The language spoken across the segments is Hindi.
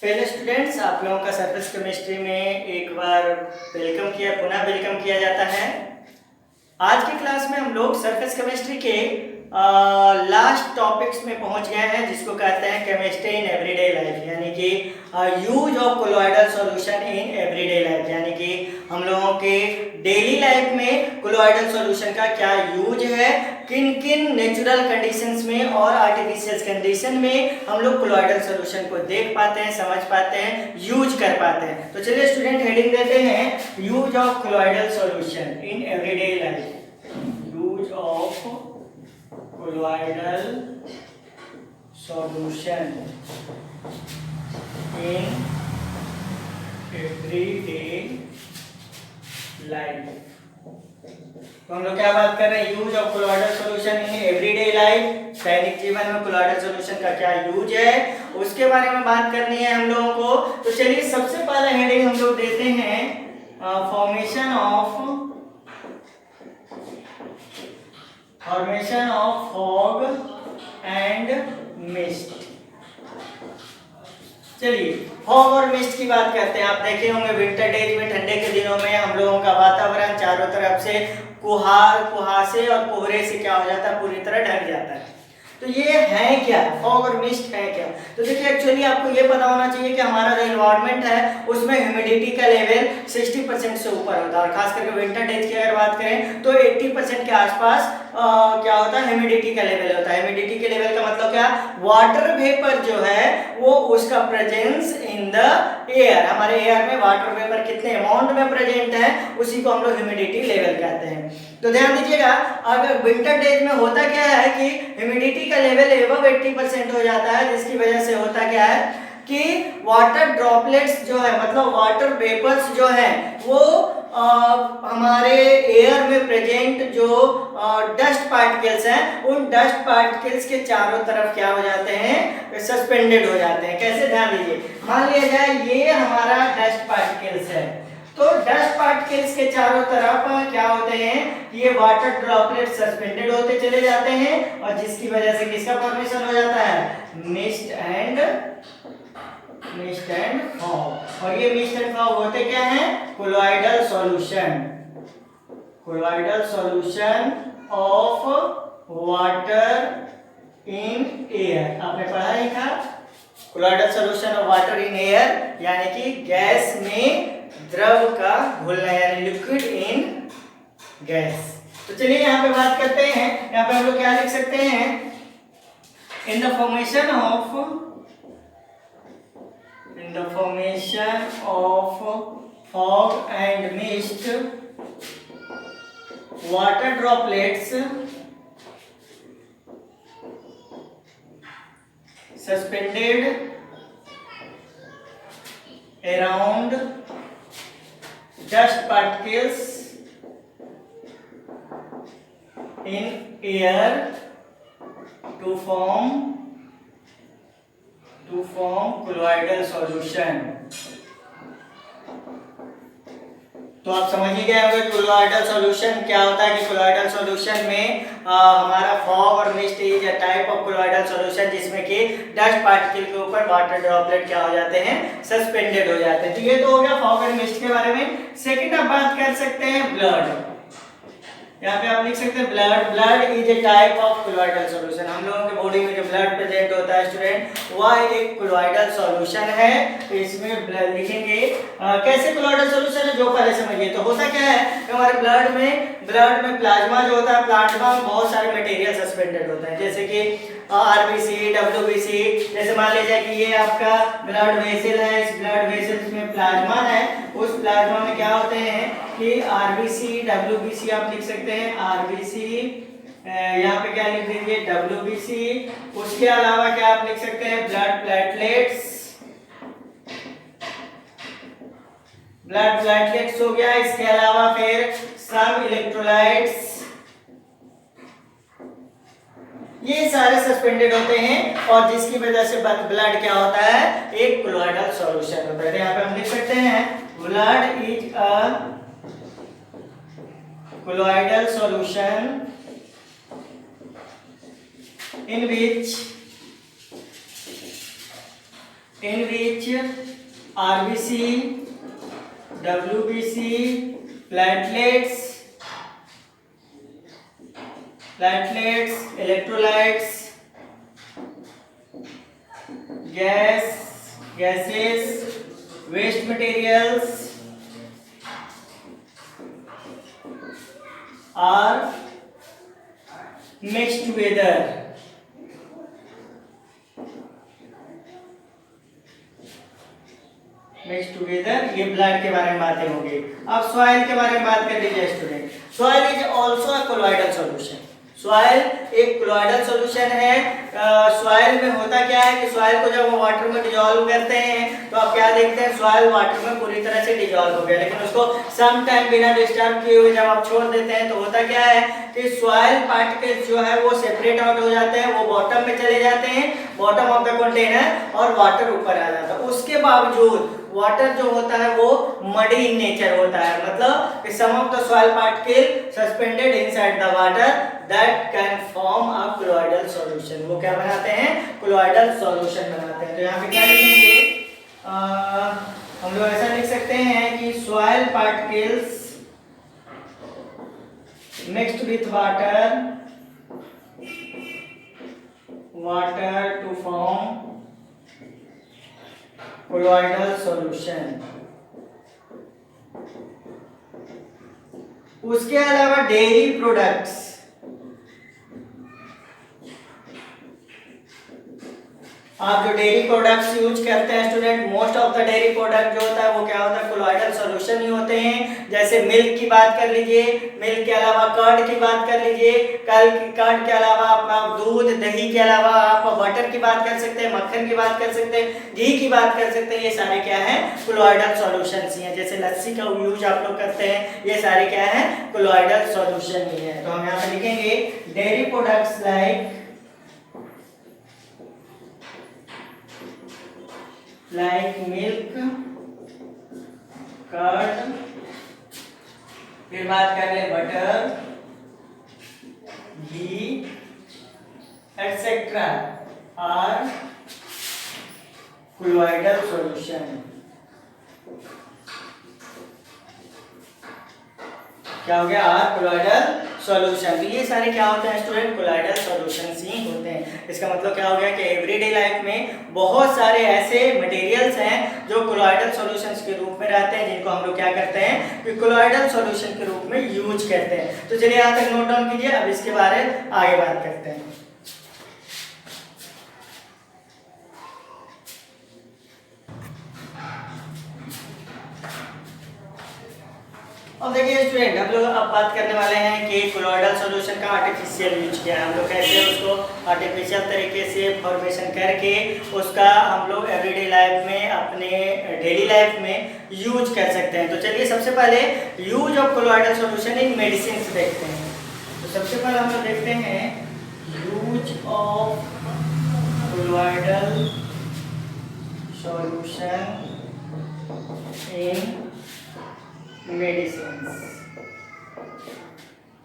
पहले स्टूडेंट्स आप लोगों का सरफेस केमिस्ट्री में एक बार पुनः वेलकम किया जाता है। आज की क्लास में हम लोग सरफेस केमिस्ट्री के लास्ट टॉपिक्स में पहुंच गए हैं, जिसको कहते हैं केमिस्ट्री इन एवरीडे लाइफ, यानी कि use of colloidal solution in everyday life, यानी कि हम लोगों के डेली लाइफ में कोलॉइडल सॉल्यूशन का क्या यूज है, किन किन नेचुरल कंडीशंस में और आर्टिफिशियल कंडीशन में हम लोग कोलॉइडल सॉल्यूशन को देख पाते हैं, समझ पाते हैं, यूज कर पाते हैं। तो चलिए स्टूडेंट हेडिंग देते हैं use of colloidal solution in everyday life. Use of colloidal solution in everyday life. तो हम लोग क्या बात कर रहे हैं, use of colloidal solution in everyday life, दैनिक जीवन में कोलॉइडल सॉल्यूशन का क्या यूज है उसके बारे में बात करनी है हम लोगों को। तो चलिए सबसे पहला हेडिंग हम लोग देते हैं formation of fog and mist. चलिए फॉग और मिस्ट की बात करते हैं। आप देखे होंगे विंटर डेज में, ठंडे के दिनों में हम लोगों का वातावरण चारों तरफ से कुहासे और कोहरे से क्या हो जाता है, पूरी तरह ढक जाता है। तो ये है क्या, फॉग और मिस्ट है क्या? तो देखिए एक्चुअली आपको ये पता होना चाहिए कि हमारा जो एनवायरनमेंट है उसमें ह्यूमिडिटी का लेवल 60% से ऊपर होता है, और खास करके विंटर डेज की अगर बात करें तो 80% के आसपास क्या होता है, ह्यूमिडिटी का लेवल होता है। ह्यूमिडिटी के लेवल का मतलब क्या, वाटर वेपर जो है वो उसका प्रेजेंस इन द एयर, हमारे एयर में वाटर वेपर कितने अमाउंट में प्रेजेंट है उसी को हम लोग ह्यूमिडिटी लेवल कहते हैं। तो ध्यान दीजिएगा, अगर विंटर डेज में होता क्या है कि ह्यूमिडिटी का लेवल एबव 80% हो जाता है, जिसकी वजह से होता क्या है कि वाटर ड्रॉपलेट्स जो है, मतलब वाटर वेपर्स जो है वो हमारे एयर में प्रेजेंट जो डस्ट पार्टिकल्स हैं उन डस्ट पार्टिकल्स के चारों तरफ क्या हो जाते हैं, सस्पेंडेड हो जाते हैं। कैसे, ध्यान दीजिए, मान लिया जाए ये हमारा डस्ट पार्टिकल्स है, तो डस्ट पार्टिकल्स के चारों तरफ क्या होते हैं, ये वाटर ड्रॉपलेट सस्पेंडेड होते चले जाते हैं, और जिसकी वजह से किसका फॉर्मेशन हो जाता है, मिस्ट एंड फॉग। और ये मिस्ट एंड फॉग होते क्या हैं, colloidal solution of water in air. आपने पढ़ा ही था colloidal solution of water in air, यानी कि गैस में द्रव का घुलना, यानी लिक्विड इन गैस। तो चलिए यहाँ पे बात करते हैं, यहाँ पे हम लोग क्या लिख सकते हैं, in the formation of fog and mist, water droplets suspended around dust particles in air to form colloidal solution। तो आप समझ ही गए होंगे कोलॉइडल सॉल्यूशन क्या होता है, कि कोलॉइडल सॉल्यूशन में हमारा फॉग और mist is a type of colloidal solution जिसमें कि डस्ट पार्टिकल के ऊपर वाटर ड्रॉपलेट क्या हो जाते हैं, सस्पेंडेड हो जाते हैं। तो ये तो हो गया फॉग और मिस्ट के बारे में। सेकंड आप बात कर सकते हैं ब्लड। यहाँ पे आप लिख सकते हैं blood is a type of colloidal solution. हम लोगों के बॉडी में जो ब्लड प्रेजेंट होता है स्टूडेंट, वह एक कोलॉइडल सॉल्यूशन है। तो इसमें ब्लड लिखेंगे कैसे कोलॉइडल सॉल्यूशन है, जो पहले समझिए। तो होता क्या है कि हमारे ब्लड में प्लाज्मा जो होता है, प्लाज्मा में बहुत सारे मटेरियल सस्पेंडेड होते हैं, जैसे कि आरबीसी, डब्ल्यूबीसी। जैसे मान लीजिए कि ये आपका ब्लड वेसल है, इस ब्लड वेसल में प्लाज्मा है, उस प्लाज्मा में क्या होते हैं कि आरबीसी, डब्ल्यूबीसी आप लिख सकते हैं, आरबीसी, यहाँ पे क्या लिख दीजिए, डब्ल्यूबीसी। उसके अलावा क्या आप लिख सकते हैं, ब्लड प्लेटलेट्स हो गया। इसके अलावा फिर सम इलेक्ट्रोलाइट्स, ये सारे सस्पेंडेड होते हैं, और जिसकी वजह से ब्लड क्या होता है, एक कोलॉइडल सॉल्यूशन होता है। यहाँ पे हम लिख सकते हैं blood is a colloidal solution in in which RBC, WBC, platelets, electrolytes, gases, waste materials are mixed together. ये ब्लड के बारे में बातें होगी। अब सॉइल के बारे में बात कर लीजिए student. Soil is also a colloidal solution. Soil एक कोलॉइडल सॉल्यूशन है। सॉइल में होता क्या है कि सॉइल को जब हम वाटर में डिजॉल्व करते हैं तो आप क्या देखते हैं, सॉइल वाटर में पूरी तरह से डिजॉल्व हो गया, लेकिन उसको सम टाइम बिना डिस्टर्ब किए हुए जब आप छोड़ देते हैं तो होता क्या है कि सॉइल पार्टिकल्स जो है वो सेपरेट आउट हो जाते हैं, वो बॉटम में चले जाते हैं, बॉटम ऑफ द कंटेनर, और वाटर ऊपर आ जाता है। उसके बावजूद वाटर जो होता है वो मडी इन नेचर होता है, मतलब कि sum of the soil particle suspended inside the water that can form a colloidal solution. वो क्या बनाते हैं, कोलॉइडल सॉल्यूशन बनाते हैं। तो यहाँ पे क्या लिखेंगे, हम लोग ऐसा लिख सकते हैं कि soil particles mixed with water to form colloidal solution. उसके अलावा डेयरी प्रोडक्ट्स, आप जो डेयरी प्रोडक्ट्स यूज करते हैं student, most of the dairy product जो होता है वो क्या होता है, कोलॉइडल सॉल्यूशन ही होते हैं। जैसे मिल्क की बात कर लीजिए, मिल्क के अलावा कर्ड की बात कर लीजिए, कर्ड के अलावा आप दूध दही के अलावा आप बटर की बात कर सकते हैं, मक्खन की बात कर सकते हैं, घी की बात कर सकते हैं। ये सारे क्या है, कोलॉइडल सॉल्यूशन ही है। जैसे लस्सी का यूज आप लोग करते हैं, ये सारे क्या है, कोलॉइडल सॉल्यूशन ही है। तो हम यहाँ पे लिखेंगे dairy products like milk, curd, फिर बात कर ले butter, ghee etcetera are colloidal solution. क्या हो गया, आर कोलॉइडल सॉल्यूशन। तो ये सारे क्या होते हैं स्टूडेंट, कोलॉइडल सॉल्यूशंस ही होते हैं। इसका मतलब क्या हो गया कि एवरीडे लाइफ में बहुत सारे ऐसे मटेरियल्स हैं जो कोलॉइडल सॉल्यूशंस के रूप में रहते हैं, जिनको हम लोग क्या करते हैं कि कोलॉइडल सॉल्यूशन के रूप में यूज करते हैं। तो चलिए यहाँ तक नोट डाउन कीजिए, अब इसके बारे में आगे बात करते हैं। अब देखिए स्टूडेंट, हम लोग अब बात करने वाले हैं कि कोलॉइडल सॉल्यूशन का आर्टिफिशियल यूज किया है। हम लोग कैसे उसको आर्टिफिशियल तरीके से फॉर्मेशन करके उसका हम लोग एवरीडे लाइफ में, अपने डेली लाइफ में यूज कर सकते हैं। तो चलिए सबसे पहले use of colloidal solution in medicine देखते हैं। तो सबसे पहले हम लोग देखते हैं use of colloidal solution in medicine.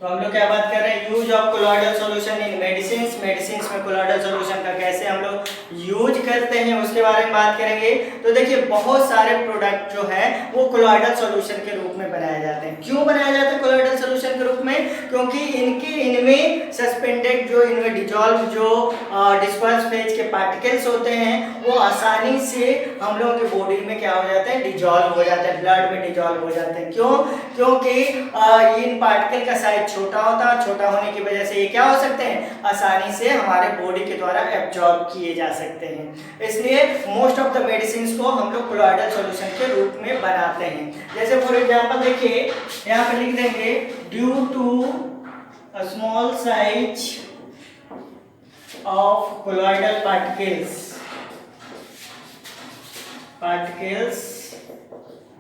तो हम लोग क्या बात कर रहे हैं, use of colloidal solution in medicine. Medicine में कोलॉइडल सॉल्यूशन का कैसे हम लोग यूज करते हैं उसके बारे में बात करेंगे। तो देखिए बहुत सारे प्रोडक्ट जो है वो कोलॉइडल सॉल्यूशन के रूप में बनाए जाते हैं। क्यों बनाया जाता है कोलॉइडल सॉल्यूशन के रूप में, क्योंकि इनमें सस्पेंडेड जो इनमें डिजॉल्व जो डिस्पर्स फेज के पार्टिकल्स होते हैं वो आसानी से हम लोगों के बॉडी में क्या हो जाते हैं, डिजॉल्व हो जाते हैं, ब्लड में डिजॉल्व हो जाते हैं। क्यों, क्योंकि इन पार्टिकल का साइज छोटा होता है, छोटा होने की वजह से ये क्या हो सकते हैं, आसानी से हमारे बॉडी के द्वारा एब्जॉर्ब किए जा सकते हैं। इसलिए मोस्ट ऑफ द मेडिसिन को हम लोग कोलॉइडल सॉल्यूशन के रूप में बनाते हैं। जैसे फॉर एग्जांपल देखिए यहाँ पे लिख देंगे, due to a small size of colloidal particles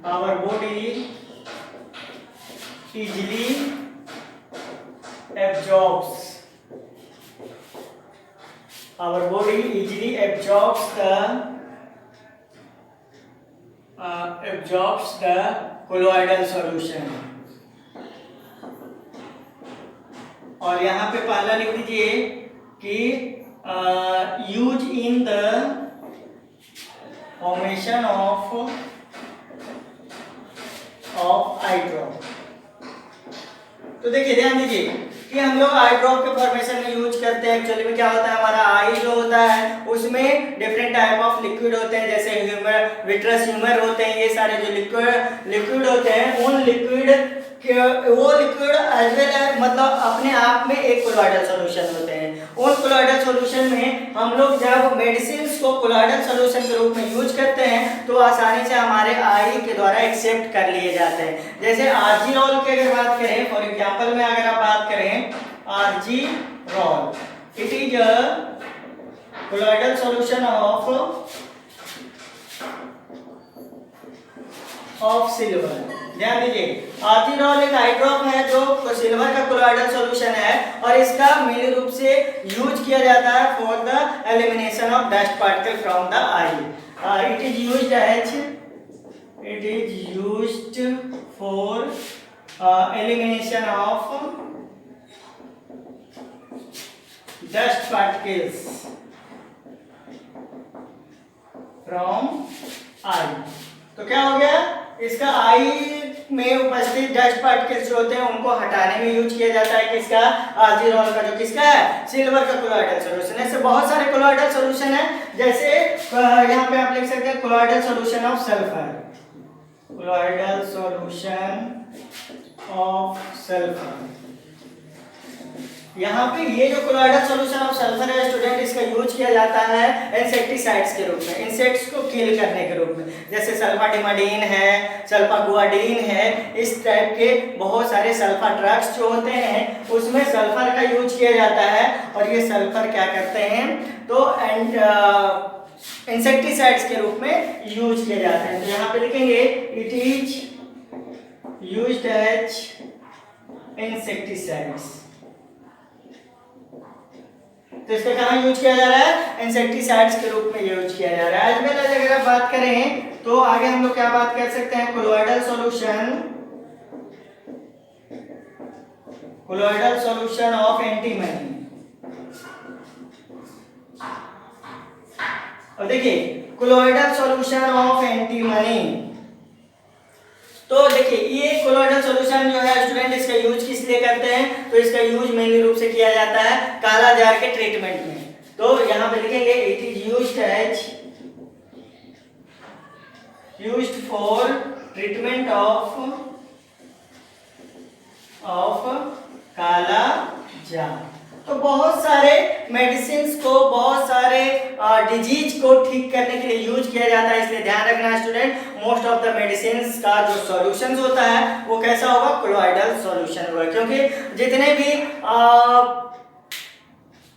our body easily absorbs the colloidal solution। और यहाँ पे पहला लिख दीजिए कि use in the formation of I drop. तो देखिए ध्यान दीजिए कि हम लोग आई ड्रॉप के फॉर्मेशन में यूज करते हैं। एक्चुअली में क्या होता है, हमारा आई जो होता है उसमें डिफरेंट टाइप ऑफ लिक्विड होते हैं, जैसे ह्यूमर, विट्रस ह्यूमर होते हैं। ये सारे जो लिक्विड होते हैं, उन लिक्विड वो लिक्विड एज वेल एज मतलब अपने आप में एक कोलॉइडल सॉल्यूशन होते हैं। उन कोलॉइडल सॉल्यूशन में हम लोग जब मेडिसिन को कोलॉइडल सॉल्यूशन के रूप में यूज करते हैं तो आसानी से हमारे आई के द्वारा एक्सेप्ट कर लिए जाते हैं। जैसे आर्जिनॉल की अगर बात करें, फॉर एग्जांपल में अगर आप बात करें Argyrol, it is a colloidal solution of silver. ध्यान दीजिए आर्जिनॉल एक आई ड्रॉप है जो सिल्वर का कोलॉइडल सॉल्यूशन है और इसका मेन रूप से यूज किया जाता है for the elimination of dust particle from the I. It is used for elimination of dust particles from I. तो क्या हो गया, इसका आई में उपस्थित डस्ट पार्टिकल्स जो होते हैं उनको हटाने में यूज किया जाता है किसका, आर्जिनॉल का, जो किसका है, सिल्वर का कोलॉइडल सॉल्यूशन है। ऐसे बहुत सारे कोलॉइडल सॉल्यूशन है, जैसे यहाँ पे आप लिख सकते हैं colloidal solution of sulphur, colloidal solution of sulphur. यहाँ पे ये जो कोलॉइडल सॉल्यूशन ऑफ सल्फर है स्टूडेंट, इसका यूज किया जाता है इंसेक्टिसाइड्स के रूप में, इंसेक्ट्स को किल करने के रूप में, जैसे सल्फाडिमाडीन है, सल्फागुआडीन है, इस टाइप के बहुत सारे सल्फा ड्रग्स जो होते हैं उसमें सल्फर का यूज किया जाता है। और ये सल्फर क्या करते हैं, तो इंसेक्टिसाइड्स के रूप में यूज किए जाते हैं। तो यहाँ पे लिखेंगे it is used as insecticides. तो इसका कहाँ यूज किया जा रहा है, इंसेक्टिसाइड्स के रूप में यूज किया जा रहा है। एज वेल एज अगर आप बात करें तो आगे हम लोग क्या बात कर सकते हैं, कोलॉइडल सॉल्यूशन ऑफ एंटीमनी। और देखिए कोलॉइडल सॉल्यूशन ऑफ एंटीमनी, तो देखिए ये कोलॉइडल सॉल्यूशन जो है स्टूडेंट, इसका यूज किस लिए करते हैं, तो इसका यूज मेनली रूप से किया जाता है काला जार के ट्रीटमेंट में। तो यहाँ पे लिखेंगे it is used for treatment of काला जार। तो बहुत सारे मेडिसिन को, बहुत सारे डिजीज को ठीक करने के लिए यूज किया जाता है। इसलिए ध्यान रखना student, most of the medicine का जो सॉल्यूशंस होता है वो कैसा होगा, कोलॉइडल सॉल्यूशन होगा। क्योंकि जितने भी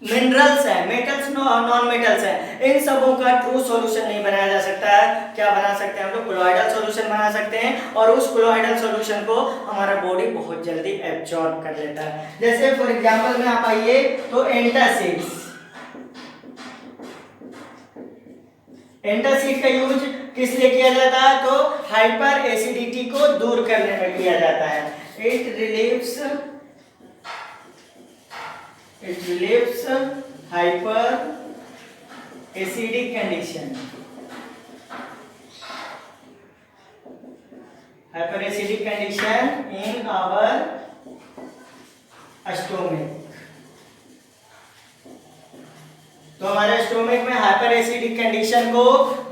मिनरल्स हैं, मेटल्स, नॉन मेटल्स हैं, इन सबों का ट्रू सॉल्यूशन नहीं बनाया जा सकता है। क्या बना सकते हैं हम लोग, कोलॉइडल सॉल्यूशन बना सकते हैं, और उस कोलॉइडल सॉल्यूशन को हमारा बॉडी बहुत जल्दी एब्जॉर्ब कर लेता है। जैसे फॉर एग्जांपल में आप आइए तो एंटासिड का यूज किस लिए किया जाता है, तो हाइपर एसिडिटी को दूर करने में किया जाता है। It relieves hyper acidic condition, in our stomach। तो हमारे स्टोमक में हाइपर एसिडिक कंडीशन को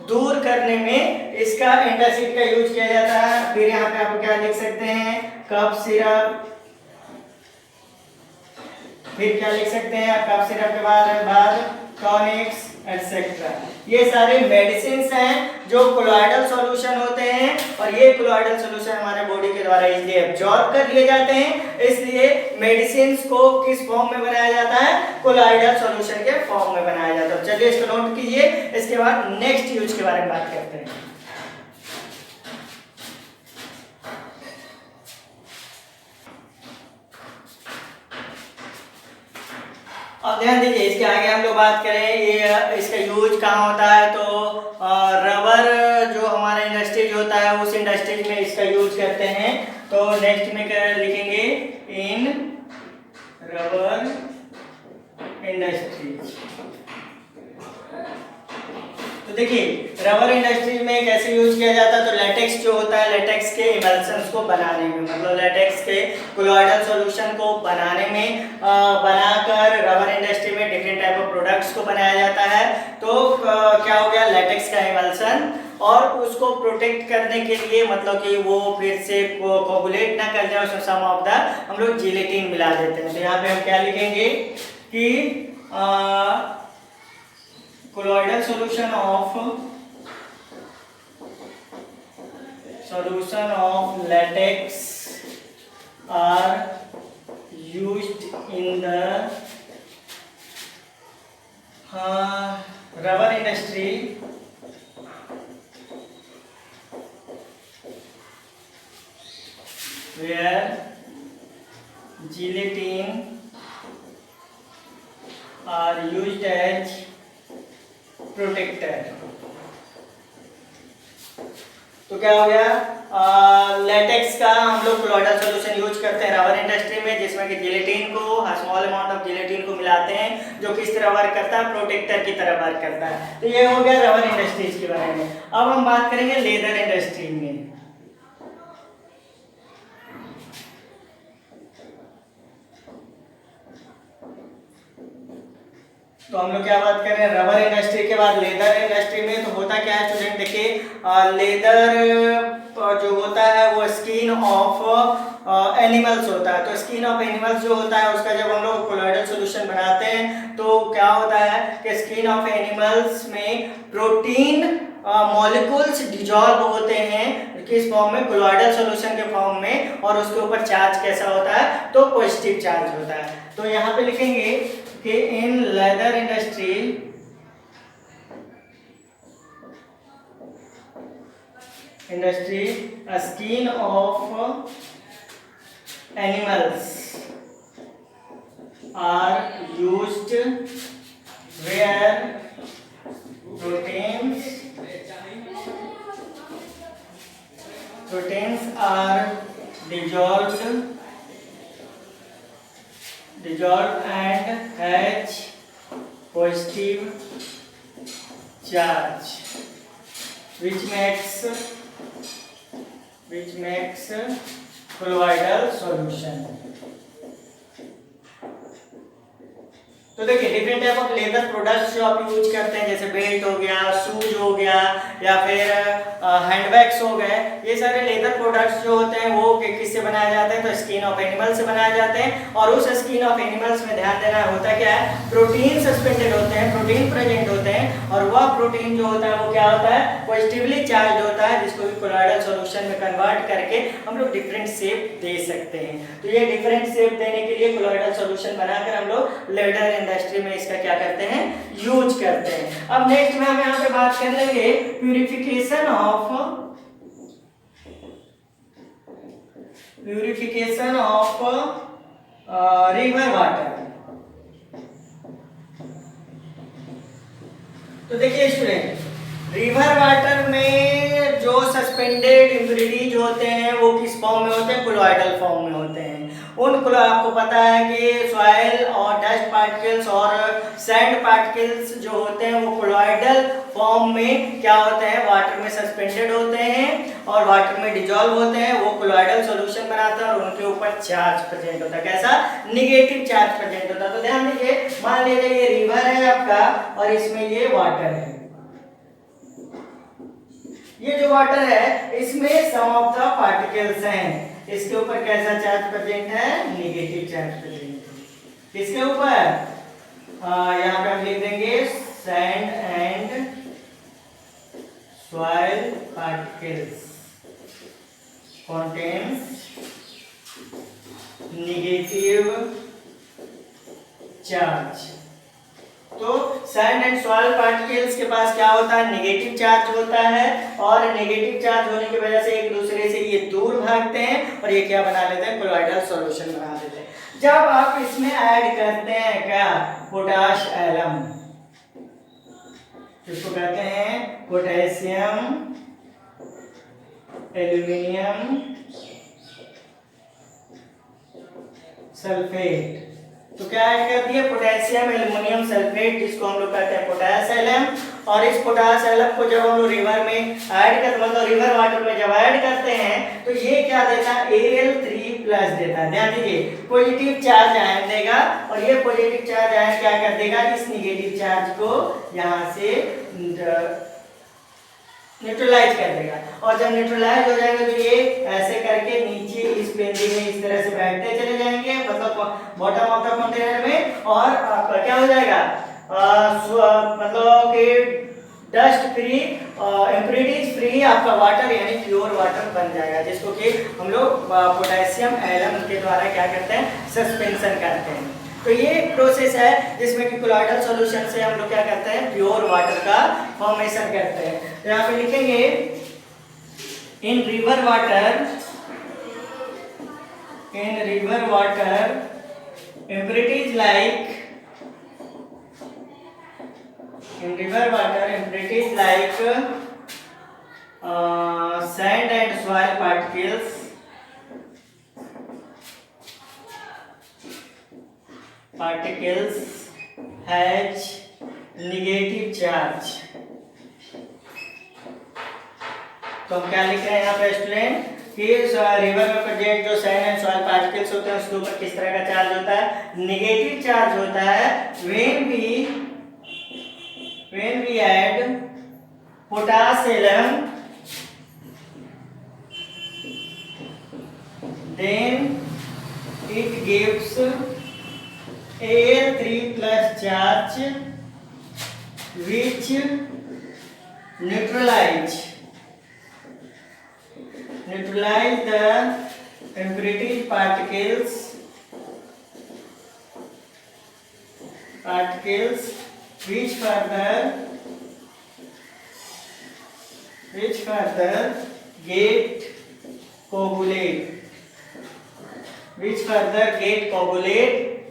दूर करने में इसका एंटासिड का यूज किया जाता है। फिर यहाँ पे आप क्या लिख सकते हैं, कफ सिरप, फिर क्या लिख सकते हैं, कफ सिरप के बाद टॉनिक्स एटसेट्रा। ये सारे मेडिसिन हैं जो कोलॉइडल सॉल्यूशन होते हैं, और ये कोलॉइडल सॉल्यूशन हमारे बॉडी के द्वारा इजीली एब्जॉर्ब कर लिए जाते हैं। इसलिए मेडिसिन को किस फॉर्म में बनाया जाता है, कोलॉइडल सॉल्यूशन के फॉर्म में बनाया जाता है। चलिए इसको नोट कीजिए, इसके बाद नेक्स्ट यूज के बारे में बात करते हैं। अब ध्यान दीजिए, इसके आगे हम लोग बात करें ये इसका यूज कहाँ होता है, तो रबर जो हमारा इंडस्ट्रीज होता है उस इंडस्ट्रीज में इसका यूज करते हैं। तो नेक्स्ट में क्या लिखेंगे, इन रबर इंडस्ट्रीज। तो देखिए रबर इंडस्ट्री में कैसे यूज किया जाता है, तो लेटेक्स जो होता है, लेटेक्स के इमल्शंस को बनाने में, मतलब लेटेक्स के कोलॉइडल सॉल्यूशन को बनाने में, बनाकर रबर इंडस्ट्री में डिफरेंट टाइप ऑफ प्रोडक्ट्स को बनाया जाता है। तो क्या हो गया, लेटेक्स का इमल्शन, और उसको प्रोटेक्ट करने के लिए, मतलब कि वो फिर से कोगुलेट ना कर जाए, उसमें सम ऑफ द हम लोग जिलेटिन मिला देते हैं। तो यहाँ पे हम क्या लिखेंगे कि colloidal solution of latex are used in the rubber industry where gelatin are used as protector. तो क्या हो गया, लेटेक्स का हम लोग कोलॉइडल सॉल्यूशन यूज करते हैं रबर इंडस्ट्री में, जिसमें कि जिलेटिन को, स्मॉल अमाउंट ऑफ जिलेटिन को मिलाते हैं, जो किस तरह वर्क करता है, प्रोटेक्टर की तरह वर्क करता है। तो ये हो गया रबर इंडस्ट्रीज के बारे में। अब हम बात करेंगे लेदर इंडस्ट्री में। तो हम लोग क्या बात कर रहे हैं, रबर इंडस्ट्री के बाद लेदर इंडस्ट्री में। तो होता क्या है स्टूडेंट, देखिए लेदर जो होता है वो स्किन ऑफ एनिमल्स होता है। तो स्किन ऑफ एनिमल्स जो होता है उसका जब हम लोग कोलॉइडल सॉल्यूशन बनाते हैं तो क्या होता है कि स्किन ऑफ एनिमल्स में प्रोटीन मॉलिक्यूल्स डिजॉल्व होते हैं, किस फॉर्म में, कोलॉइडल सॉल्यूशन के फॉर्म में, और उसके ऊपर चार्ज कैसा होता है, तो पॉजिटिव चार्ज होता है। तो यहाँ पे लिखेंगे कि in leather industry skin of animals are used where proteins are dissolved and has positive charge, which makes colloidal solution। तो देखिए different type of leather products जो आप यूज करते हैं, जैसे बेल्ट हो गया, शूज हो गया, या फिर हैंडबैग्स हो गए, ये सारे लेदर प्रोडक्ट्स जो होते हैं वो किससे बनाए जाते हैं, तो स्किन ऑफ एनिमल से बनाए जाते हैं। और उस स्किन ऑफ एनिमल्स में ध्यान देना होता क्या है, प्रोटीन सस्पेंडेड होते हैं, प्रोटीन प्रेजेंट होते हैं, और वह प्रोटीन जो होता है वो क्या होता है, पॉजिटिवली चार्ज होता है, जिसको भी कोलॉइडल सॉल्यूशन में कन्वर्ट करके हम लोग डिफरेंट शेप दे सकते हैं। तो ये डिफरेंट शेप देने के लिए कोलॉइडल सॉल्यूशन बनाकर हम लोग लेदर इंडस्ट्री में इसका क्या करते हैं, यूज करते हैं। अब नेक्स्ट में हम यहाँ पे बात कर लेंगे प्यूरिफिकेशन ऑफ रिवर वाटर। तो देखिए स्टूडेंट, रिवर वाटर में जो सस्पेंडेड इम्प्यूरिटीज होते हैं वो किस फॉर्म में होते हैं, कोलॉइडल फॉर्म में होते हैं। उनको आपको पता है कि सॉइल और डस्ट पार्टिकल्स और सैंड पार्टिकल्स जो होते हैं वो कोलॉइडल फॉर्म में क्या होते हैं, वाटर में सस्पेंडेड होते हैं और वाटर में डिजॉल्व होते हैं, वो कोलॉइडल सॉल्यूशन बनाते हैं और उनके ऊपर चार्ज प्रेजेंट होता है। कैसा, निगेटिव चार्ज प्रेजेंट होता है। तो ध्यान दीजिए, मान लीजिए ये रिवर है आपका और इसमें ये वाटर है। ये जो वाटर है इसमें सम ऑफ द पार्टिकल्स हैं, इसके ऊपर कैसा चार्ज प्रेजेंट है, निगेटिव चार्ज प्रेजेंट है। किसके ऊपर, यहाँ पे हम लिख देंगे sand and soil particles contains negative charge. तो सैंड एंड सॉइल पार्टिकल्स के पास क्या होता है, नेगेटिव चार्ज होता है, और नेगेटिव चार्ज होने की वजह से एक दूसरे से ये दूर भागते हैं और ये क्या बना लेते हैं, कोलॉइडल सॉल्यूशन बना लेते हैं। जब आप इसमें ऐड करते हैं क्या, पोटाश एलम, इसको कहते हैं पोटेशियम एल्यूमिनियम सल्फेट। तो क्या ऐड कर दिया, पोटेशियम एल्युमिनियम सल्फेट, जिसको हम लोग कहते हैं पोटेश एलएम, और इस पोटास एलम को जब हम लोग रिवर में ऐड कर मतलब रिवर वाटर में जब ऐड करते हैं तो ये क्या देता है, Al3+ देता है। ध्यान दीजिए, पॉजिटिव चार्ज आयन देगा और ये पॉजिटिव चार्ज आयन क्या कर देगा, इस निगेटिव चार्ज को यहाँ से न्यूट्रलाइज कर देगा। और जब न्यूट्रलाइज हो जाएगा तो ये ऐसे करके नीचे इस पेंदी में इस तरह से बैठते चले जाएंगे, मतलब बॉटम ऑफ द कंटेनर में, और आपका क्या हो जाएगा, मतलब कि डस्ट फ्री, इम्प्यूरिटीज फ्री आपका वाटर यानी प्योर वाटर बन जाएगा, जिसको कि हम लोग पोटेशियम एलम के द्वारा क्या करते हैं, सस्पेंशन करते हैं। तो ये एक प्रोसेस है जिसमें कि कोलॉइडल सॉल्यूशन से हम लोग क्या करते हैं, प्योर वाटर का फॉर्मेशन करते हैं। तो यहाँ पे लिखेंगे इन river water impurities like sand and soil particles has negative charge। तो हम क्या लिख रहे हैं यहाँ पे स्टूडेंट कि रिवर में प्रेजेंट जो सैंड एंड सॉइल पार्टिकल्स होते हैं उसके ऊपर किस तरह का चार्ज होता है, नेगेटिव चार्ज होता है। when we add potassium then it gives Al3+ charge which neutralize the impurity particles which further get coagulate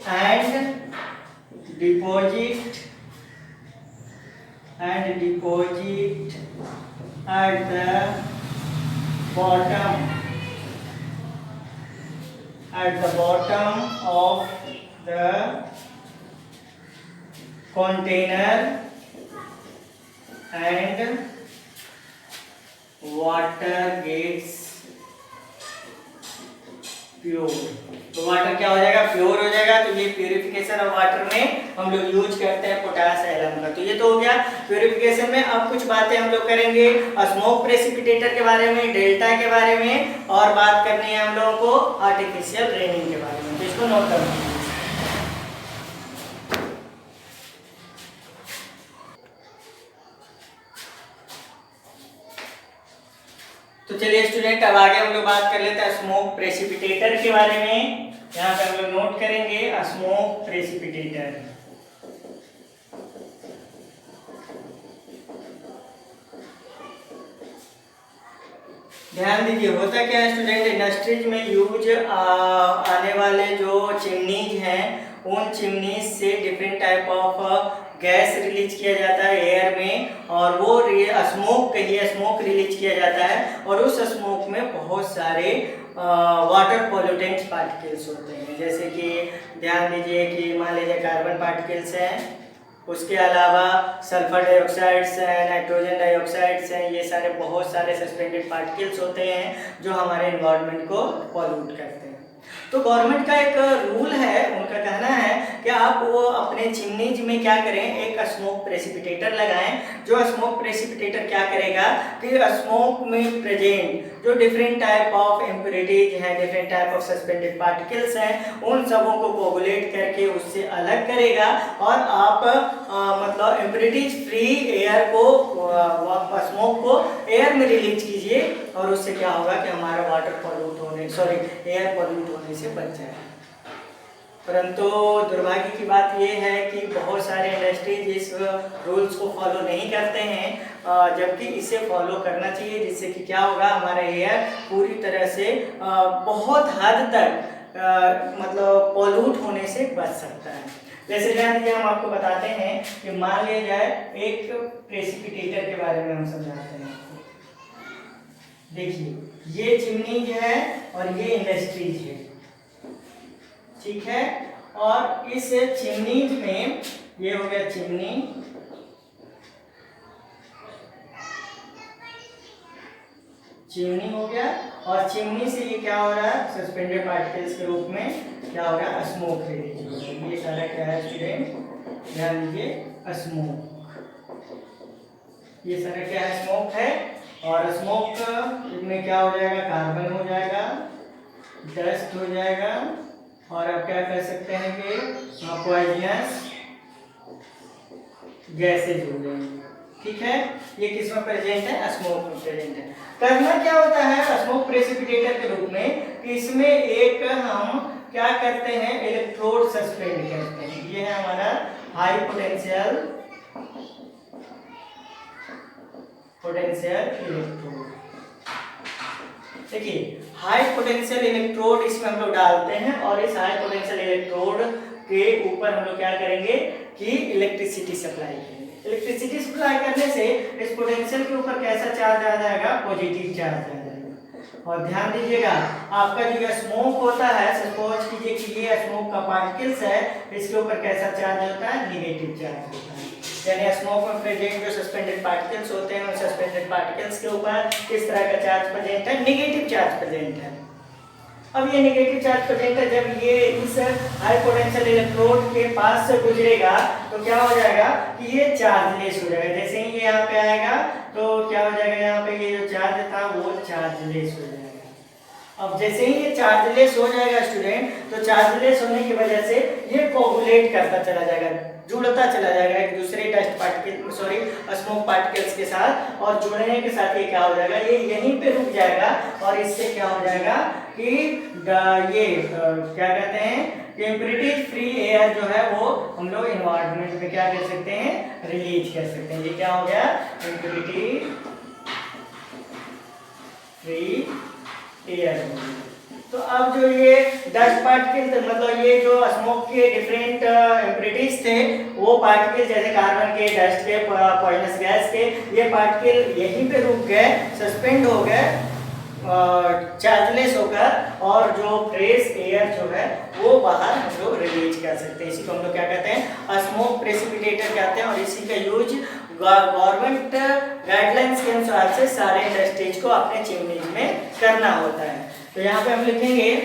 and deposit at the bottom of the container and water gets pure. तो वाटर क्या हो जाएगा, प्योर हो जाएगा। तो ये प्यूरिफिकेशन ऑफ वाटर में हम लोग यूज करते हैं पोटास एलम का। तो ये तो हो गया प्यूरिफिकेशन में। अब कुछ बातें हम लोग करेंगे स्मोक प्रेसिपिटेटर के बारे में, डेल्टा के बारे में, और बात करनी है हम लोगों को आर्टिफिशियल रेनिंग के बारे में। तो इसको नोट करना। तो चलिए स्टूडेंट, अब आगे हम लोग बात कर लेते हैं स्मोक प्रेसिपिटेटर के बारे में। यहाँ पे हम लोग नोट करेंगे स्मोक प्रेसिपिटेटर। ध्यान दीजिए, होता क्या है स्टूडेंट, इंडस्ट्रीज में यूज आने वाले जो चिमनीज हैं, उन चिमनीज से different type of gas release किया जाता है एयर में, और वो स्मोक रिलीज किया जाता है। और उस स्मोक में बहुत सारे वाटर पॉल्यूटेंट्स पार्टिकल्स होते हैं, जैसे कि ध्यान दीजिए कि मान लीजिए कार्बन पार्टिकल्स हैं, उसके अलावा सल्फर डाइऑक्साइड्स हैं, नाइट्रोजन डाइऑक्साइड्स हैं, ये सारे बहुत सारे सस्पेंडेड पार्टिकल्स होते हैं जो हमारे एनवायरनमेंट को पॉल्यूट करते हैं। तो गवर्नमेंट का एक रूल है, उनका कहना है कि आप वो अपने चिमनीज में क्या करें, एक स्मोक प्रेसिपिटेटर लगाएं। जो स्मोक प्रेसिपिटेटर क्या करेगा कि स्मोक में प्रेजेंट जो डिफरेंट टाइप ऑफ इम्प्यूरिटीज हैं, different type of suspended particles हैं, उन सबों को कोगुलेट करके उससे अलग करेगा, और आप मतलब इम्प्यूरिटीज फ्री एयर को स्मोक को एयर में रिलीज कीजिए, और उससे क्या होगा कि हमारा एयर पॉल्यूट होने से बच जाएगा। परंतु दुर्भाग्य की बात यह है कि बहुत सारे इंडस्ट्रीज इस रूल्स को फॉलो नहीं करते हैं, जबकि इसे फॉलो करना चाहिए, जिससे कि क्या होगा, हमारा एयर पूरी तरह से बहुत हद तक मतलब पॉल्यूट होने से बच सकता है। जैसे ध्यान दीजिए, हम आपको बताते हैं कि मान लिया जाए एक प्रेसिपिटेटर के बारे में हम समझाते हैं आपको। देखिए, ये चिमनीज है और ये इंडस्ट्रीज है, ठीक है। और इस चिमनीज में ये हो गया चिमनी, चिमनी हो गया, और चिमनी से ये क्या हो रहा है, सस्पेंडेड पार्टिकल्स के रूप में क्या हो रहा है, स्मोक रिलीज हो रहा है। ये सारा क्या है स्टूडेंट, ध्यान दीजिए, स्मोक, ये सारा क्या है, स्मोक है। और स्मोक में क्या हो जाएगा, कार्बन हो जाएगा, डस्ट हो जाएगा, और आप क्या कर सकते हैं कि पॉइजनस गैसेज हो जाएंगे। ठीक है, ये किस में प्रेजेंट है, स्मोक में प्रेजेंट है। करना क्या होता है स्मोक प्रेसिपिटेटर के रूप में, कि इसमें एक हम क्या करते हैं, इलेक्ट्रोड सस्पेंड करते हैं। ये है हमारा हाई पोटेंशियल इलेक्ट्रोड। देखिए, हाई पोटेंशियल इलेक्ट्रोड इसमें हम लोग डालते हैं, और इस हाई पोटेंशियल इलेक्ट्रोड के ऊपर हम लोग क्या करेंगे कि इलेक्ट्रिसिटी सप्लाई करेंगे। इलेक्ट्रिसिटी सप्लाई करने से इस पोटेंशियल के ऊपर कैसा चार्ज आ जाएगा, पॉजिटिव चार्ज आ जाएगा। और ध्यान दीजिएगा, आपका जो स्मोक होता है, सपोज कीजिए कि ये स्मोक का पार्टिकल्स है, इसके ऊपर कैसा चार्ज होता है, नेगेटिव चार्ज होता है। यानी स्मोक में प्रेजेंट जो सस्पेंडेड पार्टिकल्स होते हैं, उन सस्पेंडेड पार्टिकल्स के ऊपर किस तरह का चार्ज प्रेजेंट है, नेगेटिव चार्ज प्रेजेंट है। अब ये नेगेटिव चार्ज प्रेजेंट है, जब ये इस हाई पोटेंशियल इलेक्ट्रोड के पास से गुजरेगा तो क्या हो जाएगा कि ये चार्जलेस हो जाएगा। जैसे ही ये यहाँ पे आएगा तो क्या हो जाएगा, यहाँ पे ये जो चार्ज था वो चार्जलेस हो जाएगा। अब जैसे ही ये चार्जलेस हो जाएगा स्टूडेंट, तो चार्जलेस होने की वजह से ये कोगुलेट करता चला जाएगा, जुड़ता चला जाएगा एक दूसरे डस्ट पार्टिकल स्मोक पार्टिकल्स के साथ, और जुड़ने के साथ ये क्या हो जाएगा, ये यहीं पे रुक जाएगा। और इससे क्या हो जाएगा कि ये क्या कहते हैं, टेम्परेचर फ्री एयर जो है वो हम लोग एनवायरनमेंट में क्या कर सकते हैं, रिलीज कर सकते हैं। ये क्या हो गया, टेम्परेचर फ्री एयर। तो अब जो ये डस्ट पार्टिकल, मतलब ये जो स्मोक के डिफरेंट इम्प्योरिटीज थे, वो पार्टिकल जैसे कार्बन के, डस्ट के, पॉइजनस गैस के, ये पार्टिकल यहीं पे रुक गए, सस्पेंड हो गए चार्जलेस होकर, और जो फ्रेश एयर जो है वो बाहर हम लोग रिलीज कर सकते हैं। इसी को हम लोग क्या कहते हैं, स्मोक प्रेसिपिटेटर कहते हैं। और इसी का यूज गवर्नमेंट गाइडलाइंस के अनुसार से सारे इंडस्ट्रीज को अपने चिमनीज में करना होता है। तो यहाँ पे हम लिखेंगे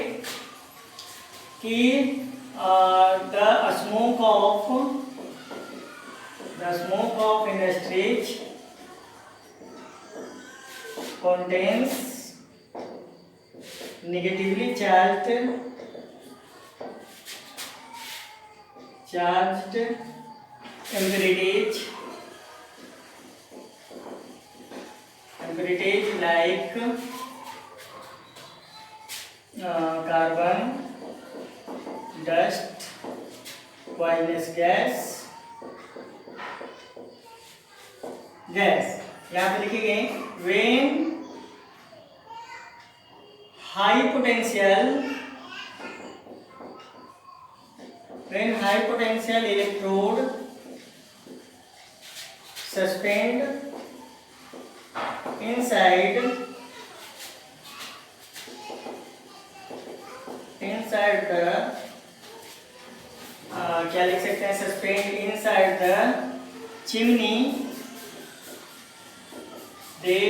कि the smoke of industries contains negatively charged impurities like carbon, dust, poisonous gas। यहाँ पे लिखेंगे when high potential electrode suspend inside the क्या लिख सकते हैं, suspend inside the chimney, they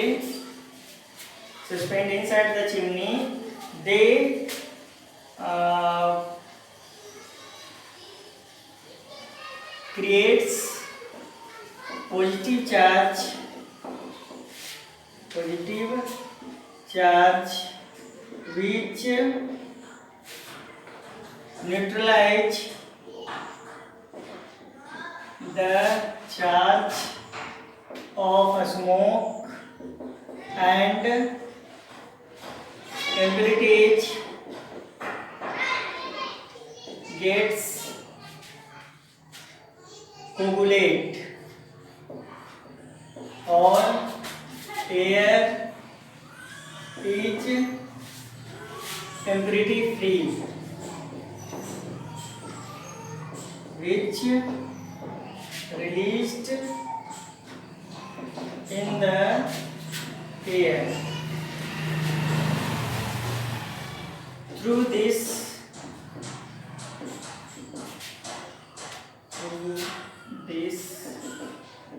suspend inside the chimney, they creates positive charge which neutralize the charge of smoke and impurities gets coagulate or air is impurity free, which released in the air. Through this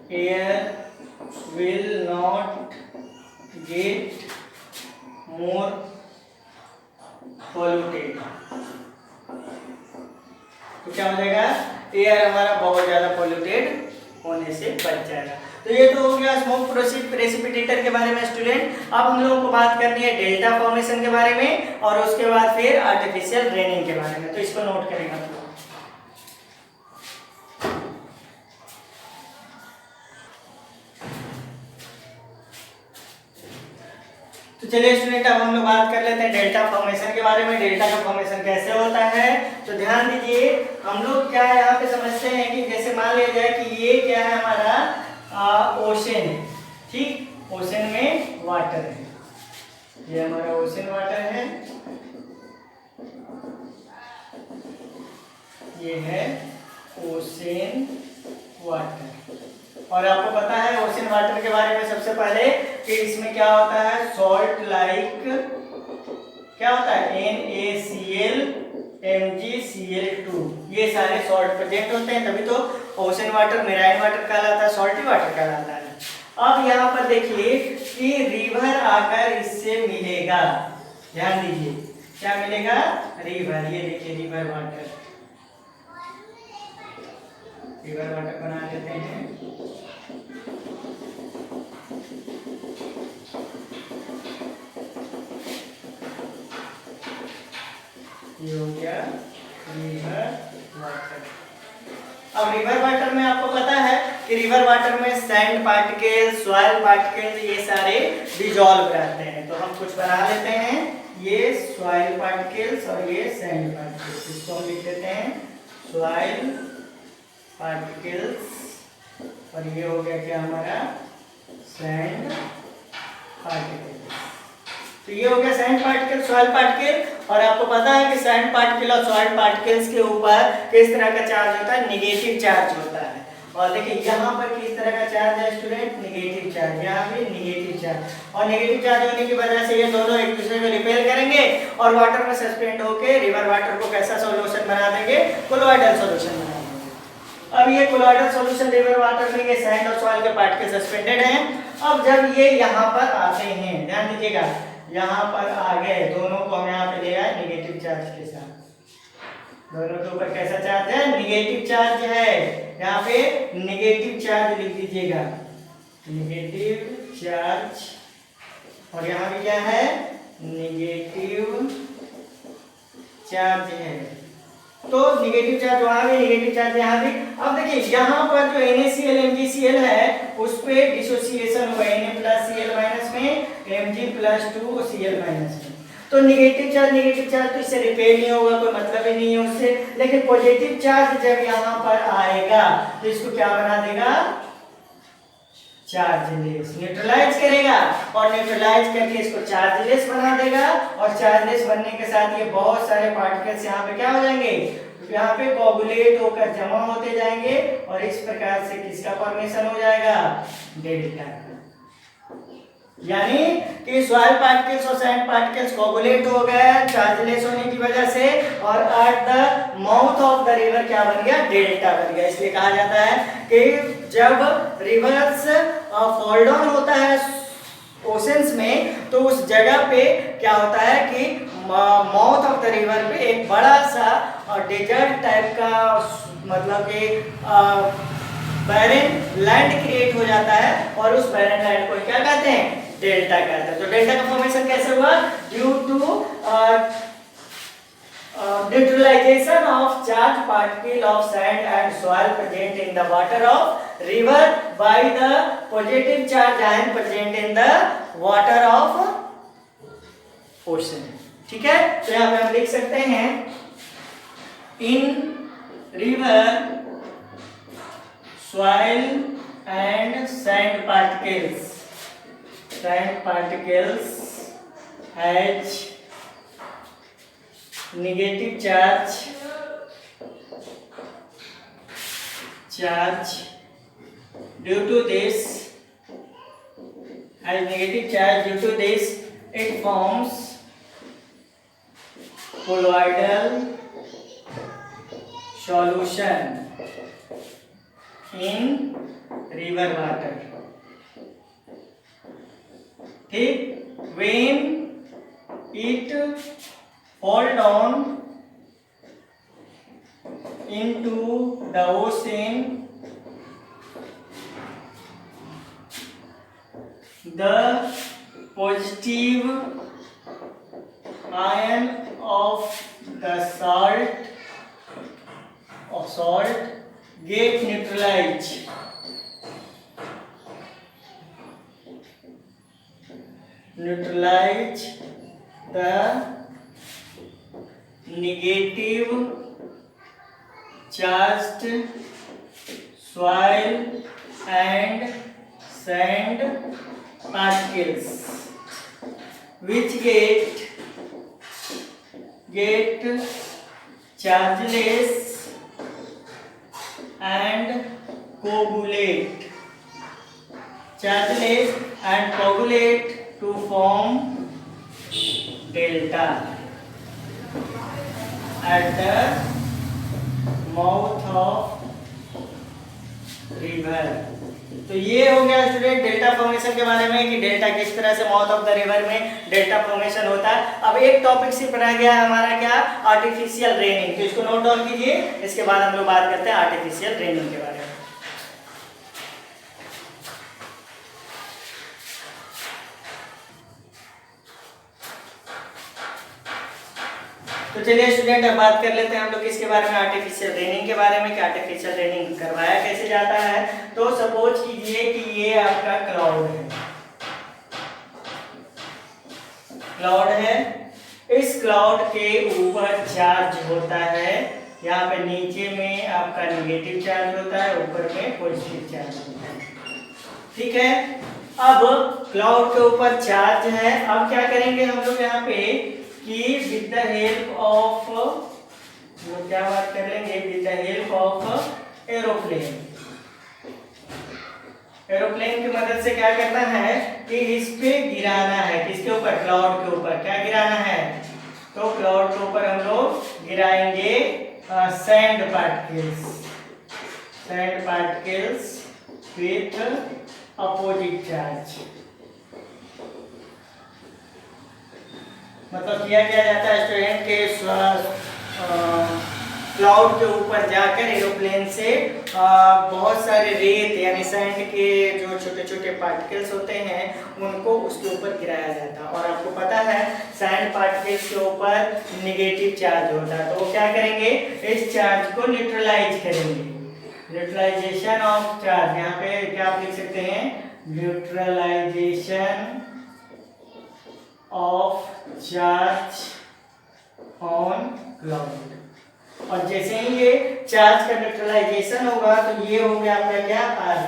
air will not get क्या हो जाएगा, एयर हमारा बहुत ज़्यादा पोल्यूटेड होने से बच जाएगा। तो ये तो हो गया स्मोक प्रेसिपिटेटर के बारे में स्टूडेंट। अब हम लोगों को बात करनी है डेल्टा फॉर्मेशन के बारे में और उसके बाद फिर आर्टिफिशियल रेनिंग के बारे में। तो इसको नोट करेगा। तो चलिए स्टूडेंट, अब हम लोग बात कर लेते हैं डेल्टा फॉर्मेशन के बारे में। डेल्टा का फॉर्मेशन कैसे होता है, तो ध्यान दीजिए। हम लोग क्या है यहाँ पे समझते हैं कि जैसे मान लिया जाए कि ये क्या है हमारा ओशन है, ठीक, ओशन में वाटर है, ये हमारा ओशन वाटर है, ये है ओशन वाटर। और आपको पता है ओशन वाटर के बारे में सबसे पहले कि इसमें क्या होता है, सॉल्ट लाइक क्या होता है, NaCl MgCl2, ये सारे सॉल्ट प्रेजेंट होते हैं, तभी तो ओशन वाटर मेराइन वाटर कहलाता है, सॉल्टी वाटर कहलाता है। अब यहाँ पर देखिए कि रिवर आकर इससे मिलेगा, ध्यान दीजिए क्या मिलेगा, रिवर, ये देखिए रिवर वाटर, रिवर वाटर बना लेते हैं। ये हो गया रिवर वाटर। अब रिवर वाटर में आपको पता है कि रिवर वाटर में सैंड पार्टिकल्स, सॉइल पार्टिकल्स, ये सारे डिजॉल्व रहते हैं। तो हम कुछ बना लेते हैं, ये सॉइल पार्टिकल्स और ये सैंड पार्टिकल्स, इसको हम लिख देते हैं सॉइल पार्टिकल्स और ये हो गया क्या हमारा सैंड पार्टिकल्स। तो ये हो गया सैंड पार्टिकल, सॉइल पार्टिकल। और आपको पता है कि सैंड पार्टिकल और सॉइल पार्टिकल्स के ऊपर किस तरह का चार्ज होता है, निगेटिव चार्ज होता है। और देखिए यहाँ पर किस तरह का चार्ज है स्टूडेंट, निगेटिव चार्ज, यहाँ पे निगेटिव चार्ज। और निगेटिव चार्ज होने की वजह से ये दोनों एक दूसरे को रिपेल करेंगे और वाटर में सस्पेंड होकर रिवर वाटर को कैसा सॉल्यूशन बना देंगे, कोलोइडल सॉल्यूशन बना देंगे। अब ये कोलोइडल सॉल्यूशन रिवर वाटर में ये सैंड और सॉइल के पार्टिकल सस्पेंडेड हैं। अब जब ये यहाँ पर आते हैं, ध्यान दीजिएगा, यहाँ पर आ गए, दोनों को हम यहाँ पे ले आए निगेटिव चार्ज के साथ, दोनों के ऊपर कैसा चार्ज है, निगेटिव चार्ज है। यहाँ पे निगेटिव चार्ज लिख दीजिएगा, निगेटिव चार्ज, और यहाँ भी क्या है, निगेटिव चार्ज है। तो निगेटिव चार्ज वहां भी, निगेटिव चार्ज यहाँ भी। अब देखिए यहाँ पर जो NaCl MgCl है उस पे डिसोसिएशन हुआ, Na+Cl- में Mg+2 Cl- में। तो निगेटिव चार्ज तो इससे रिपेल नहीं होगा, कोई मतलब ही नहीं है उससे। लेकिन पॉजिटिव चार्ज जब यहाँ पर आएगा तो इसको क्या बना देगा, चार्जलेस, न्यूट्रलाइज करेगा और न्यूट्रलाइज करके इसको चार्जलेस बना देगा। और चार्जलेस बनने के साथ ये बहुत सारे पार्टिकल्स यहाँ पे क्या हो जाएंगे, यहाँ पे कोगुलेट होकर जमा होते जाएंगे और इस प्रकार से किसका फॉर्मेशन हो जाएगा, डेल्टा का। यानी कि सॉइल पार्टिकल्स और सैंड पार्टिकल्स कोगुलेट हो गए चार्जलेस होने की वजह से, और at the mouth of the river क्या बन गया, डेल्टा बन गया। इसलिए कहा जाता है कि जब रिवर्स फॉल डाउन होता है ओशंस में तो उस जगह पे क्या होता है कि माउथ ऑफ द रिवर पे एक बड़ा सा डेजर्ट टाइप का, मतलब कि बैरन लैंड क्रिएट हो जाता है और उस बैरन लैंड को क्या कहते हैं, डेल्टा कहते हैं। तो डेल्टा का फॉर्मेशन कैसे हुआ, due to neutralization of charged particle of sand and soil present in the water of river by the positive charge ion present in the water of ocean। ठीक है, तो यहाँ पे हम लिख सकते हैं in river soil and sand particles has negative charge due to this, as negative charge due to this it forms colloidal solution in river water। ठीक, when it fall down into the ocean, the positive ion of the salt get neutralized. Neutralize the negative charged soil and sand particles, which get chargeless and coagulate to form delta at the mouth of river. तो ये हो गया स्टूडेंट डेल्टा फॉर्मेशन के बारे में कि डेल्टा किस तरह से माउथ ऑफ द रिवर में डेल्टा फॉर्मेशन होता है। अब एक टॉपिक से पढ़ा गया है हमारा क्या, आर्टिफिशियल रेनिंग। तो इसको नोट डाउन कीजिए, इसके बाद हम लोग बात करते हैं आर्टिफिशियल रेनिंग के बारे में। तो चलिए स्टूडेंट अब बात कर लेते हैं हम लोग किसके बारे में, आर्टिफिशियल रेनिंग के बारे में कि आर्टिफिशियल रेनिंग करवाया कैसे जाता है। तो सपोज कीजिए कि ये आपका क्लाउड है, इस क्लाउड के ऊपर चार्ज होता है, यहाँ पे नीचे में आपका नेगेटिव चार्ज होता है, ऊपर में पॉजिटिव चार्ज होता है, ठीक है। अब क्लाउड के ऊपर चार्ज है, अब क्या करेंगे हम लोग यहाँ पे कि विद द हेल्प ऑफ, क्या बात कर लेंगे, with the help of aeroplane की मदद से क्या करना है कि इस पे गिराना है, किसके ऊपर, क्लाउड के ऊपर। क्या गिराना है, तो क्लाउड के ऊपर हम लोग गिराएंगे sand particles with opposite charge. मतलब किया क्या जाता है स्टूडेंट के क्लाउड के ऊपर जाकर एरोप्लेन से बहुत सारे रेत यानी सैंड के जो छोटे छोटे पार्टिकल्स होते हैं उनको उसके ऊपर गिराया जाता है। और आपको पता है सैंड पार्टिकल्स के ऊपर नेगेटिव चार्ज होता है, तो वो क्या करेंगे, इस चार्ज को न्यूट्रलाइज करेंगे। न्यूट्रलाइजेशन ऑफ चार्ज, यहाँ पे क्या आप लिख सकते हैं, neutralization of charge on cloud. और जैसे ही ये चार्ज का न्यूट्रलाइजेशन होगा तो ये हो गया आपका क्या, अर्थ।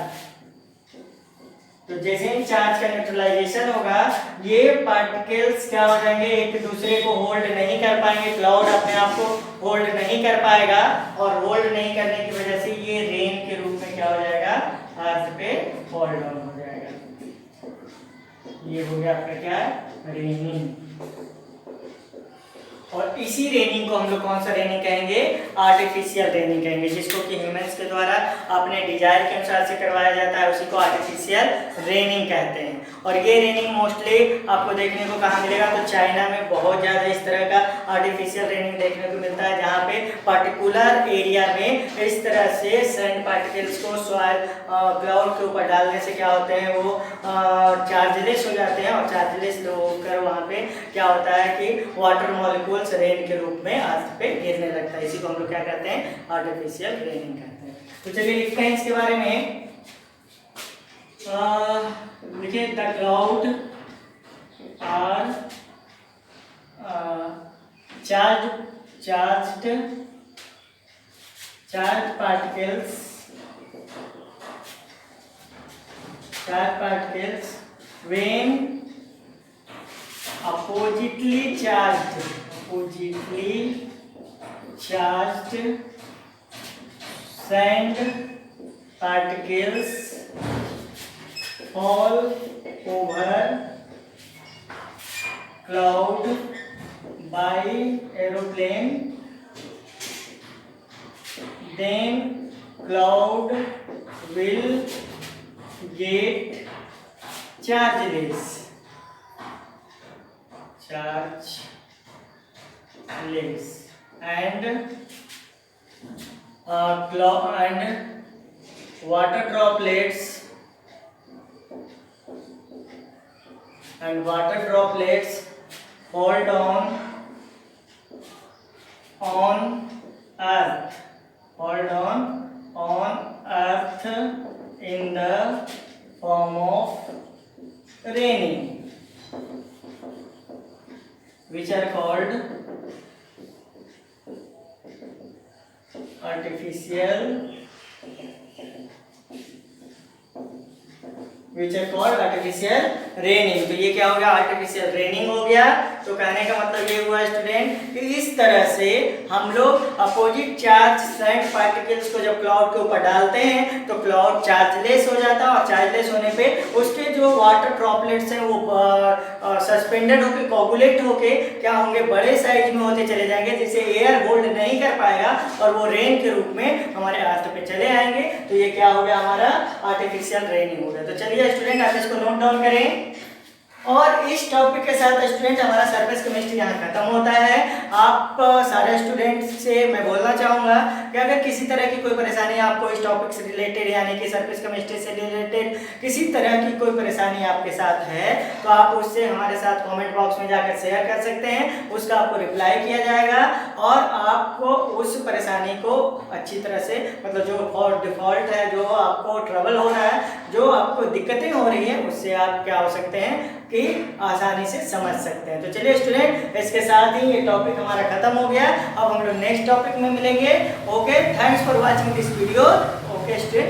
तो जैसे ही चार्ज का न्यूट्रलाइजेशन होगा ये पार्टिकल्स क्या हो जाएंगे, एक दूसरे को होल्ड नहीं कर पाएंगे, क्लाउड अपने आप को होल्ड नहीं कर पाएगा, और होल्ड नहीं करने की वजह से ये रेन के रूप में क्या हो जाएगा, अर्थ पे फॉल डाउन हो जाएगा। ये हो गया आपका क्या, रेनिंग। और इसी रेनिंग को हम लोग कौन सा रेनिंग कहेंगे, आर्टिफिशियल रेनिंग कहेंगे, जिसको कि ह्यूमंस के द्वारा अपने डिजायर के अनुसार से करवाया जाता है, उसी को आर्टिफिशियल रेनिंग कहते हैं। और ये रेनिंग मोस्टली आपको देखने को कहाँ मिलेगा, तो चाइना में बहुत ज़्यादा इस तरह का आर्टिफिशियल रेनिंग देखने को मिलता है, जहाँ पे पर्टिकुलर एरिया में इस तरह से सैंड पार्टिकल्स को सॉइल क्लाउड के ऊपर डालने से क्या होते हैं, वो चार्जलेस हो जाते हैं, और चार्जलेस होकर वहाँ पे क्या होता है कि वाटर मॉलिक्यूल रेन के रूप में अर्थ पे गिरने लगता है। इसी को हम लोग क्या कहते हैं, आर्टिफिशियल रेनिंग कहते हैं। तो चलिए लिखते हैं इसके बारे में, देखिए the cloud are charge particles when oppositely charged sand particles fall over cloud by aeroplane, then cloud will get chargeless and and water droplets hold on earth in the form of raining, which are called artificial raining. तो ये क्या हो गया, आर्टिफिशियल रेनिंग हो गया। तो कहने का मतलब ये हुआ स्टूडेंट कि इस तरह से हम लोग अपोजिट चार्ज सैंड पार्टिकल्स को जब क्लाउड के ऊपर डालते हैं तो क्लाउड चार्जलेस हो जाता है, और चार्जलेस होने पे उसके जो वाटर ड्रॉपलेट्स हैं वो सस्पेंडेड होके कोगुलेट होके क्या होंगे, बड़े साइज में होते चले जाएंगे, जिसे एयर होल्ड नहीं कर पाएगा और वो रेन के रूप में हमारे अर्थ पे चले आएंगे। तो ये क्या हो गया, हमारा आर्टिफिशियल रेनिंग हो गया। तो चलिए स्टूडेंट आप इसको नोट डाउन करें। और इस टॉपिक के साथ स्टूडेंट हमारा सरफेस केमिस्ट्री यहाँ खत्म होता है। आप सारे स्टूडेंट्स से मैं बोलना चाहूँगा कि अगर किसी तरह की कोई परेशानी आपको इस टॉपिक से रिलेटेड यानी कि सरफेस केमिस्ट्री से रिलेटेड किसी तरह की कोई परेशानी आपके साथ है तो आप उससे हमारे साथ कमेंट बॉक्स में जाकर शेयर कर सकते हैं, उसका आपको रिप्लाई किया जाएगा और आपको उस परेशानी को अच्छी तरह से मतलब जो डिफॉल्ट है, जो आपको ट्रबल हो रहा है, जो आपको दिक्कतें हो रही है, उससे आप क्या हो सकते हैं कि आसानी से समझ सकते हैं। तो चलिए स्टूडेंट इसके साथ ही ये टॉपिक हमारा खत्म हो गया। अब हम लोग नेक्स्ट टॉपिक में मिलेंगे। Okay, thanks for watching this video. Okay student.